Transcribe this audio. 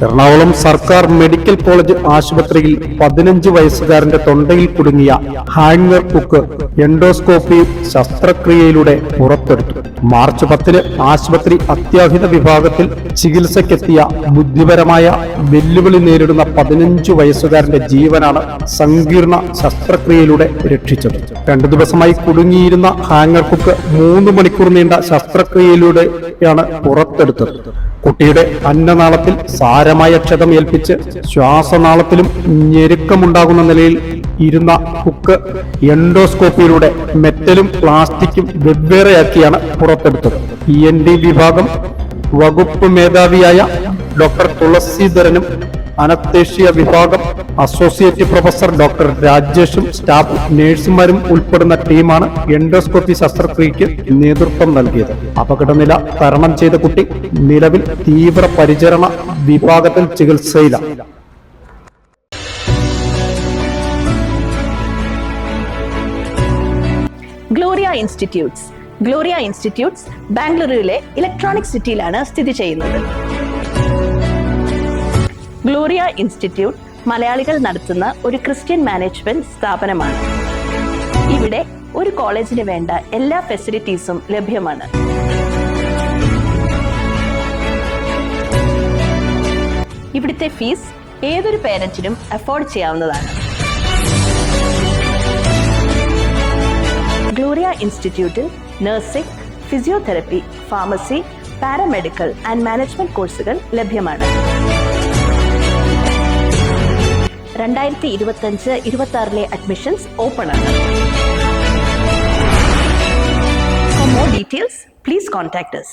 എറണാകുളം സർക്കാർ medical college ആശുപത്രിയിൽ 15 വയസ്സുകാരന്റെ തൊണ്ടയിൽ കുടുങ്ങിയ ഹാങ്ങർ ഹുക്ക് എൻഡോസ്കോപ്പി ശസ്ത്രക്രിയയിലൂടെ പുറത്തെടുത്തു. മാർച്ച് 10 ആശുപത്രി അത്യാഹിത വിഭാഗത്തിൽ ചികിത്സയ്ക്കെത്തിയ ബുദ്ധിപരമായ വെല്ലുവിളി നേരിടുന്ന 15 വയസ്സുകാരന്റെ ജീവനാണ് സങ്കീർണ ശസ്ത്രക്രിയയിലൂടെ രക്ഷിച്ചത്. 2 ദിവസമായി കുടുങ്ങിയിരുന്ന ഹാങ്ങർ ഹുക്ക് 3 മണിക്കൂർ നീണ്ട ശസ്ത്രക്രിയയിലൂടെയാണ് പുറത്തെടുത്തത്. കുട്ടിയുടെ അന്നനാളത്തിൽ സാരമായ ക്ഷതം ഏൽപ്പിച്ച് ശ്വാസനാളത്തിലും ഞെരുക്കമുണ്ടാകുന്ന നിലയിൽ ഇരുന്ന ഹുക്ക് എൻഡോസ്കോപ്പിയിലൂടെ മെറ്റലും പ്ലാസ്റ്റിക്കും വെവ്വേറെയാക്കിയാണ് പുറത്തെടുത്തത്. ENT വിഭാഗം വകുപ്പ് മേധാവിയായ ഡോക്ടർ തുളസീധരനും അനസ്തേഷ്യ വിഭാഗം അസോസിയേറ്റ് പ്രൊഫസർ ഡോക്ടർ രാജേഷും സ്റ്റാഫ് നഴ്സുമാരും ഉൾപ്പെടുന്ന ടീമാണ് എൻഡോസ്കോപ്പി ശസ്ത്രക്രിയയ്ക്ക് നേതൃത്വം നൽകിയത്. അപകടനില തരണം ചെയ്ത കുട്ടി നിലവിൽ തീവ്ര പരിചരണ വിഭാഗത്തിൽ ചികിത്സയിലാണ്. ഗ്ലോറിയ ഇൻസ്റ്റിറ്റ്യൂട്ട്സ് ബാംഗ്ലൂരിലെ ഇലക്ട്രോണിക് സിറ്റിയിലാണ് സ്ഥിതി ചെയ്യുന്നത്. ഗ്ലോറിയ ഇൻസ്റ്റിറ്റ്യൂട്ട് മലയാളികൾ നടത്തുന്ന ഒരു ക്രിസ്ത്യൻ മാനേജ്മെന്റ് സ്ഥാപനമാണ്. ഇവിടെ ഒരു കോളേജിന് വേണ്ട എല്ലാ ഫെസിലിറ്റീസും ലഭ്യമാണ്. ഇവിടുത്തെ ഫീസ് ഏതൊരു പേരന്റിനും അഫോർഡ് ചെയ്യാവുന്നതാണ്. ഗ്ലോറിയ ഇൻസ്റ്റിറ്റ്യൂട്ടിൽ nursing, physiotherapy, pharmacy, paramedical and management കോഴ്സുകൾ ലഭ്യമാണ്. 2025-26 അഡ്മിഷൻസ് ഓപ്പൺ ആണ്. For more details, please contact us.